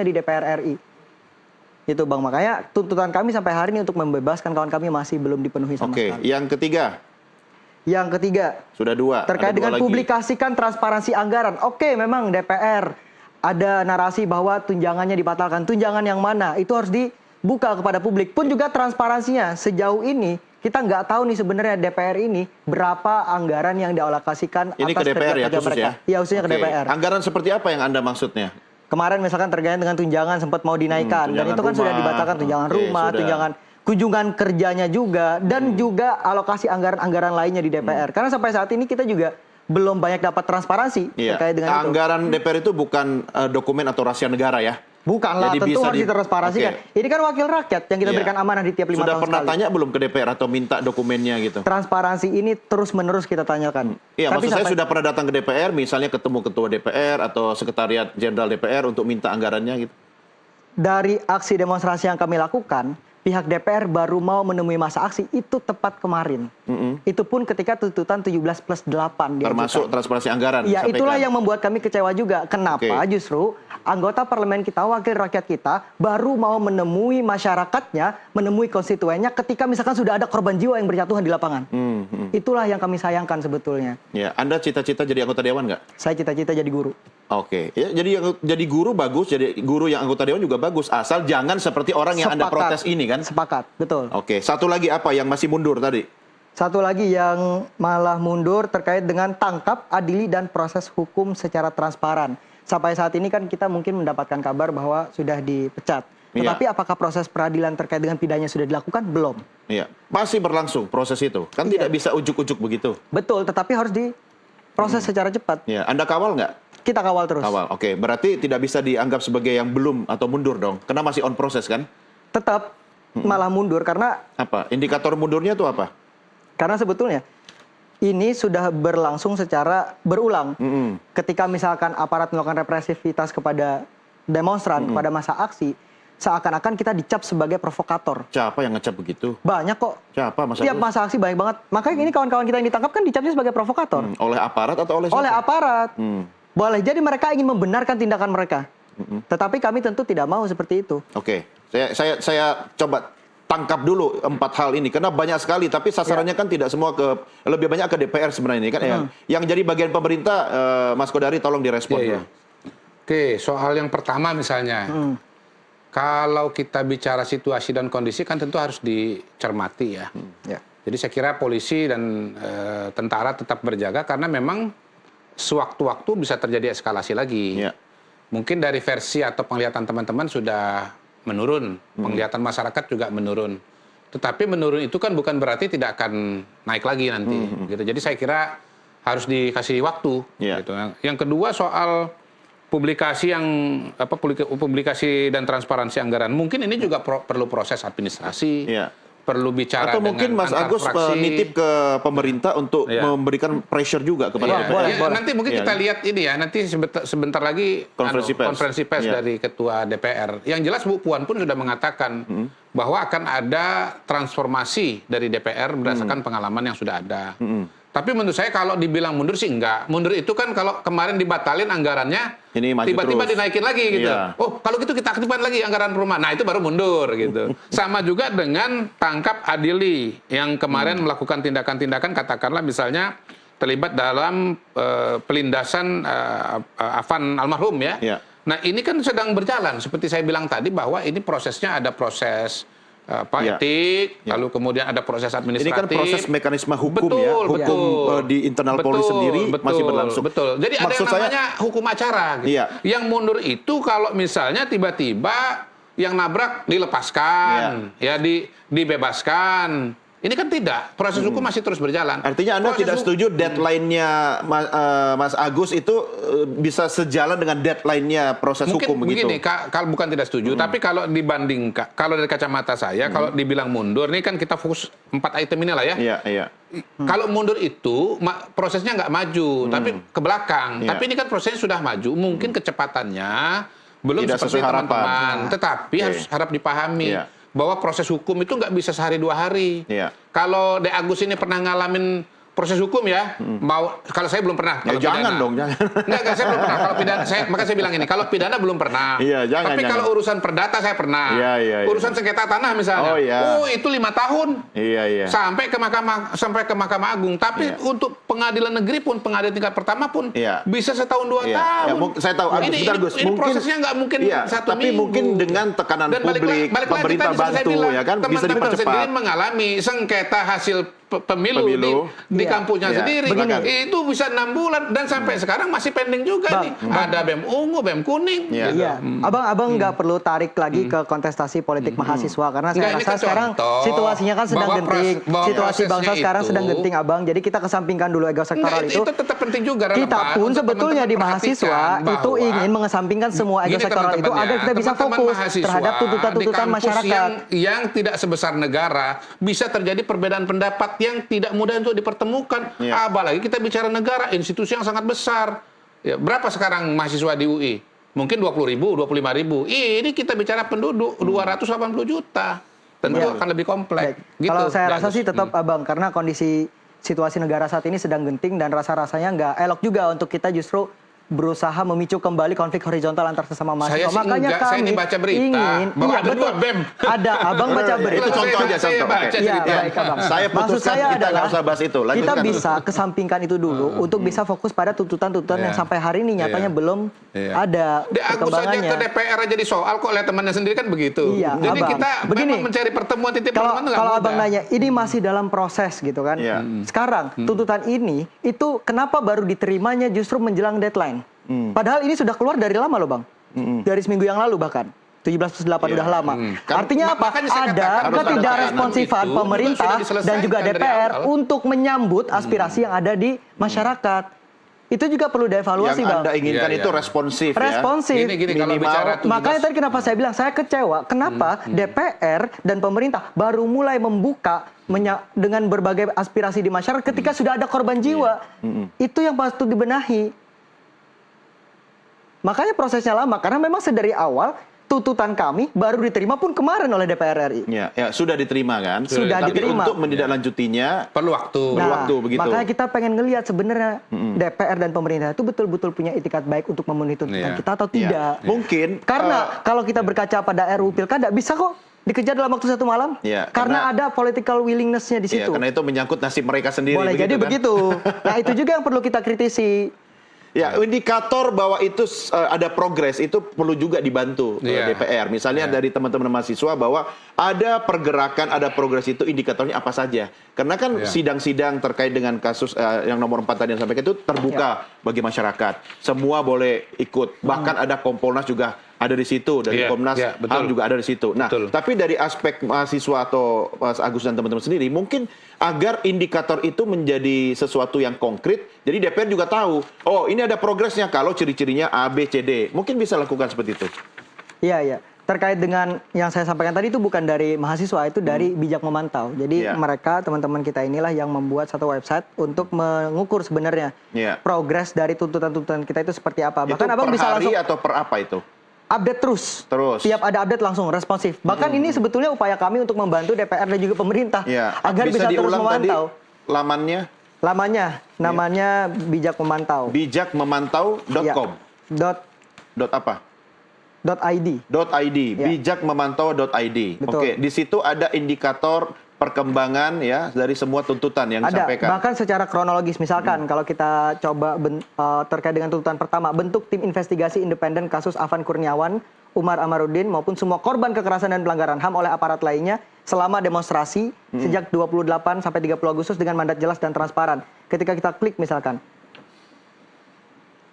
di DPR RI. Itu Bang, makanya tuntutan kami sampai hari ini untuk membebaskan kawan kami masih belum dipenuhi sama sekali. Oke, yang ketiga? Yang ketiga, sudah dua. Terkait dengan publikasikan transparansi anggaran. Oke, memang DPR ada narasi bahwa tunjangannya dibatalkan. Tunjangan yang mana? Itu harus dibuka kepada publik. Pun juga transparansinya. Sejauh ini kita nggak tahu nih sebenarnya DPR ini berapa anggaran yang dialokasikan ini atas ke DPR ya, khusus mereka. Ya, khususnya ke DPR. Anggaran seperti apa yang Anda maksudnya? Kemarin misalkan terkait dengan tunjangan sempat mau dinaikkan, dan itu kan sudah dibatalkan, tunjangan rumah, tunjangan kunjungan kerjanya juga, dan juga alokasi anggaran-anggaran lainnya di DPR. Karena sampai saat ini kita juga belum banyak dapat transparansi terkait dengan itu. Anggaran DPR itu bukan dokumen atau rahasia negara ya? Bukanlah, tentu harus ditransparansikan. Ini kan wakil rakyat yang kita berikan amanah di tiap 5 tahun sekali. Sudah pernah tanya belum ke DPR atau minta dokumennya gitu? Transparansi ini terus-menerus kita tanyakan. Iya, maksud saya sudah pernah datang ke DPR, misalnya ketemu ketua DPR atau sekretariat jenderal DPR untuk minta anggarannya gitu? Dari aksi demonstrasi yang kami lakukan, pihak DPR baru mau menemui masa aksi itu tepat kemarin. Itu pun ketika tuntutan 17+8 diajukan. Termasuk transparansi anggaran. Ya, itulah yang membuat kami kecewa juga. Kenapa justru anggota parlemen kita, wakil rakyat kita, baru mau menemui masyarakatnya, menemui konstituennya ketika misalkan sudah ada korban jiwa yang berjatuhan di lapangan. Itulah yang kami sayangkan sebetulnya. Ya, Anda cita-cita jadi anggota dewan nggak? Saya cita-cita jadi guru. Oke, ya, jadi guru bagus, jadi guru yang anggota dewan juga bagus, asal jangan seperti orang yang Anda protes ini kan? Sepakat, betul. Oke, satu lagi apa yang masih mundur tadi? Satu lagi yang malah mundur terkait dengan tangkap, adili, dan proses hukum secara transparan. Sampai saat ini kan kita mungkin mendapatkan kabar bahwa sudah dipecat. Tetapi apakah proses peradilan terkait dengan pidananya sudah dilakukan? Belum. Iya, masih berlangsung proses itu. Kan tidak bisa ujuk-ujuk begitu. Betul, tetapi harus diproses secara cepat. Iya, Anda kawal nggak? Kita kawal terus. Kawal, oke. Berarti tidak bisa dianggap sebagai yang belum atau mundur dong? Karena masih on proses kan? Tetap malah mundur karena... Apa? Indikator mundurnya itu apa? Karena sebetulnya ini sudah berlangsung secara berulang. Ketika misalkan aparat melakukan represivitas kepada demonstran, kepada masa aksi, seakan-akan kita dicap sebagai provokator. Siapa yang ngecap begitu? Banyak kok. Siapa? Tiap masa aksi banyak banget. Makanya ini kawan-kawan kita yang ditangkap kan dicapnya sebagai provokator. Oleh aparat atau oleh siapa? Oleh aparat. Boleh jadi mereka ingin membenarkan tindakan mereka. Tetapi kami tentu tidak mau seperti itu. Oke, saya coba tangkap dulu 4 hal ini karena banyak sekali, tapi sasarannya kan tidak semua lebih banyak ke DPR sebenarnya ini kan yang jadi bagian pemerintah. Mas Kodari tolong direspon dulu. Oke, soal yang pertama misalnya, kalau kita bicara situasi dan kondisi kan tentu harus dicermati ya. Jadi saya kira polisi dan tentara tetap berjaga karena memang sewaktu-waktu bisa terjadi eskalasi lagi. Mungkin dari versi atau penglihatan teman-teman sudah menurun, penglihatan masyarakat juga menurun. Tetapi menurun itu kan bukan berarti tidak akan naik lagi nanti. Gitu. Jadi saya kira harus dikasih waktu. Gitu. Yang kedua soal publikasi publikasi dan transparansi anggaran. Mungkin ini juga perlu proses administrasi. Perlu bicara atau mungkin Mas Agus nitip ke pemerintah untuk memberikan pressure juga kepada DPR. Nanti mungkin kita lihat ini ya, nanti sebentar lagi konferensi pers dari Ketua DPR. Yang jelas Bu Puan pun sudah mengatakan bahwa akan ada transformasi dari DPR berdasarkan pengalaman yang sudah ada. Tapi menurut saya kalau dibilang mundur sih enggak. Mundur itu kan kalau kemarin dibatalin anggarannya, tiba-tiba dinaikin lagi gitu. Oh, kalau gitu kita aktifkan lagi anggaran rumah. Nah, itu baru mundur gitu. Sama juga dengan tangkap adili yang kemarin melakukan tindakan-tindakan katakanlah misalnya terlibat dalam pelindasan Afan almarhum ya. Nah, ini kan sedang berjalan seperti saya bilang tadi bahwa ini prosesnya ada proses etik, lalu kemudian ada proses administratif. Ini kan proses mekanisme hukum hukum di internal Polri sendiri masih berlangsung. Jadi ada yang namanya hukum acara. Gitu. Yang mundur itu kalau misalnya tiba-tiba yang nabrak dilepaskan, dibebaskan. Ini kan tidak, proses hukum masih terus berjalan. Artinya Anda tidak setuju deadline-nya Mas Agus itu bisa sejalan dengan deadline-nya proses hukum begitu? Begini, kalau bukan tidak setuju, tapi kalau dibandingkan, kalau dari kacamata saya, kalau dibilang mundur, ini kan kita fokus 4 item ini lah ya. Kalau mundur itu, prosesnya nggak maju, tapi ke belakang. Tapi ini kan prosesnya sudah maju, mungkin kecepatannya belum tidak seperti teman-teman. Tetapi harap dipahami. bahwa proses hukum itu nggak bisa sehari 2 hari. Kalau De Agus ini pernah ngalamin proses hukum ya, mau kalau saya belum pernah. Ya, Kalau jangan pidana. dong, jangan. Enggak, saya belum pernah. Kalau pidana, maka saya bilang ini, kalau pidana belum pernah. Iya, jangan, Tapi jangan. kalau urusan perdata saya pernah. Iya, iya, iya. Urusan sengketa tanah misalnya. Oh, iya. Itu 5 tahun. Iya, iya. Sampai ke Mahkamah Agung. Tapi Iya. untuk pengadilan negeri pun, pengadilan tingkat pertama pun Iya. bisa setahun 2 Iya. tahun. Ya, saya tahu, Agus, bentar, Gus. Ini prosesnya nggak mungkin iya, 1 tapi minggu. mungkin dengan tekanan Dan publik, balik lagi pemerintah tadi seperti saya bantu, bilang, ya kan, bisa teman-teman dipercepat. sendiri mengalami sengketa hasil pemilu di Iya. kampusnya Iya. sendiri. Begini. Itu bisa 6 bulan dan sampai sekarang masih pending juga Bang, nih. Ada BEM ungu, BEM kuning. Iya. gitu. Iya, abang nggak perlu tarik lagi ke kontestasi politik mahasiswa karena saya Enggak, ini rasa kan sekarang contoh situasinya kan sedang bahwa genting, bahwa situasi bangsa prosesnya sekarang itu- sedang genting, abang. Jadi kita kesampingkan dulu ego sektoral Enggak, itu. itu tetap penting juga. Kita relevan pun untuk sebetulnya di teman-teman mahasiswa perhatikan itu bahwa ingin mengesampingkan semua ego gini, sektoral itu teman-teman agar ya, kita bisa teman-teman fokus mahasiswa terhadap tuntutan-tuntutan di kampus masyarakat. yang tidak sebesar negara bisa terjadi perbedaan pendapat yang tidak mudah untuk dipertemukan. Iya. Apalagi kita bicara negara, institusi yang sangat besar. Ya, berapa sekarang mahasiswa di UI? Mungkin 20.000, 25.000. Ini kita bicara penduduk 280 juta. Tentu Iya. akan lebih kompleks. Baik. Gitu, Kalau saya rasa Agus. sih tetap abang karena kondisi situasi negara saat ini sedang genting dan rasa-rasanya nggak elok juga untuk kita justru berusaha memicu kembali konflik horizontal antar sesama Saya mahasiswa. sih Makanya enggak, saya kami ini baca berita ingin, bahwa iya ada betul. 2 BEM. Ada, abang baca berita. Itu contoh aja, Saya contoh. baca Oke. Iya, cerita. baik, abang. Saya Maksud putuskan saya kita adalah nggak usah bahas itu. kita Lanjutkan. bisa kesampingkan itu dulu untuk bisa fokus pada tuntutan-tuntutan Iya. yang sampai hari ini nyatanya Iya. belum Iya. ada Di Agus aja perkembangannya. ke DPR aja di soal kok lihat temannya sendiri kan begitu. Iya, Jadi abang. kita Begini, memang mencari pertemuan titik Kalau pertemuan nggak kalau mudah. abang nanya, ini masih dalam proses gitu kan. Iya. Sekarang tuntutan ini itu kenapa baru diterimanya justru menjelang deadline? Padahal ini sudah keluar dari lama loh bang, dari seminggu yang lalu bahkan. 17+8 Iya. udah lama. Kan- Artinya apa? makanya saya Ada katakan harus ada ketidakresponsifan tekanan pemerintah itu sudah dan juga diselesaikan dari DPR awal. untuk menyambut aspirasi yang ada di masyarakat. Itu juga perlu dievaluasi Yang bang. Anda inginkan Iya, itu iya. responsif, ya. Responsif. Gini kalau Minimal. bicara Makanya tadi kenapa saya bilang saya kecewa. Kenapa DPR dan pemerintah baru mulai membuka dengan berbagai aspirasi di masyarakat ketika sudah ada korban jiwa. Itu yang patut dibenahi. Makanya prosesnya lama karena memang sedari awal tuntutan kami baru diterima pun kemarin oleh DPR RI. Ya, ya, sudah diterima kan? Sudah Tapi diterima. untuk menindaklanjutinya perlu waktu. Nah, waktu begitu. Makanya kita pengen ngelihat sebenarnya DPR dan pemerintah itu betul-betul punya itikat baik untuk memenuhi tuntutan Iya. kita atau ya, tidak. mungkin Karena kalau kita berkaca pada RUU Pilkada bisa kok dikejar dalam waktu 1 malam. Iya, karena karena- ada political willingness-nya di ya, situ. karena itu menyangkut nasib mereka sendiri. Boleh jadi kan? begitu. Nah itu juga yang perlu kita kritisi. Ya, indikator bahwa itu ada progres itu perlu juga dibantu Iya. DPR. Misalnya dari teman-teman mahasiswa bahwa ada pergerakan, ada progres itu indikatornya apa saja. Karena kan Iya. sidang-sidang terkait dengan kasus yang nomor 4 tadi yang sampaikan itu terbuka bagi masyarakat. Semua boleh ikut. Bahkan ada Kompolnas juga ada di situ, dari Iya, Komnas iya, betul. HAM juga ada di situ. Nah, Betul. tapi dari aspek mahasiswa atau Mas Agus dan teman-teman sendiri, mungkin agar indikator itu menjadi sesuatu yang konkret, jadi DPR juga tahu, oh ini ada progresnya kalau ciri-cirinya A, B, C, D. Mungkin bisa lakukan seperti itu. Iya, iya. Terkait dengan yang saya sampaikan tadi itu bukan dari mahasiswa, itu dari Bijak Memantau. Jadi Iya. mereka, teman-teman kita inilah yang membuat satu website untuk mengukur sebenarnya Iya. progres dari tuntutan-tuntutan kita itu seperti apa. Itu Bahkan abang per bisa hari langsung atau per apa itu? update terus. Terus. Tiap ada update langsung responsif. Bahkan ini sebetulnya upaya kami untuk membantu DPR dan juga pemerintah Ya, agar bisa terus diulang tadi memantau. lamannya Namanya Bijak Memantau. bijakmemantau.com. Ya. Dot apa? .id. .id, Ya. bijakmemantau.id. Betul. Oke, di situ ada indikator perkembangan ya dari semua tuntutan yang Ada, disampaikan. bahkan secara kronologis. Misalkan kalau kita coba terkait dengan tuntutan pertama, bentuk tim investigasi independen kasus Afan Kurniawan, Umar Amarudin, maupun semua korban kekerasan dan pelanggaran HAM oleh aparat lainnya selama demonstrasi sejak 28 sampai 30 Agustus dengan mandat jelas dan transparan. Ketika kita klik misalkan,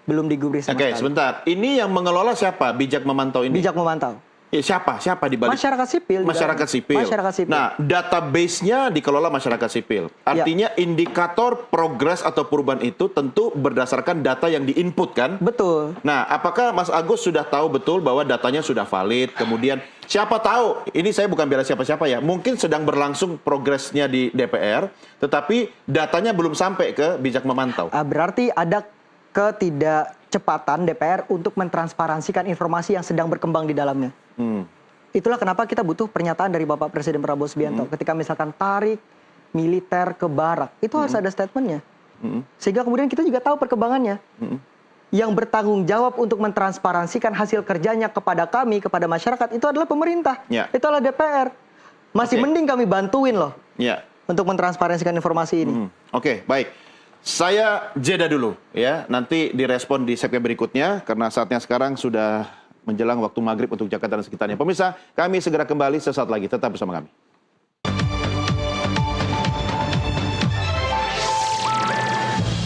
belum digubris sama Oke, sekali. sebentar. Ini yang mengelola siapa? Bijak Memantau ini? Bijak Memantau. Ya, siapa? Siapa di balik? Masyarakat sipil. di Masyarakat dalam. sipil. Masyarakat sipil. Nah, database-nya dikelola masyarakat sipil. Artinya indikator progres atau perubahan itu tentu berdasarkan data yang diinput kan? Betul. Nah, apakah Mas Agus sudah tahu betul bahwa datanya sudah valid? Kemudian siapa tahu, ini saya bukan bela siapa-siapa ya, mungkin sedang berlangsung progresnya di DPR, tetapi datanya belum sampai ke Bijak Memantau. Berarti ada ketidakcepatan DPR untuk mentransparansikan informasi yang sedang berkembang di dalamnya. Itulah kenapa kita butuh pernyataan dari Bapak Presiden Prabowo Subianto ketika misalkan tarik militer ke barak. Itu harus ada statementnya. Sehingga kemudian kita juga tahu perkembangannya. Yang bertanggung jawab untuk mentransparansikan hasil kerjanya kepada kami, kepada masyarakat, itu adalah pemerintah. Ya. Itu adalah DPR. Masih mending kami bantuin loh untuk mentransparansikan informasi ini. Oke, baik. Saya jeda dulu ya. Nanti direspon di segmen berikutnya karena saatnya sekarang sudah menjelang waktu maghrib untuk Jakarta dan sekitarnya. Pemirsa, kami segera kembali sesaat lagi. Tetap bersama kami.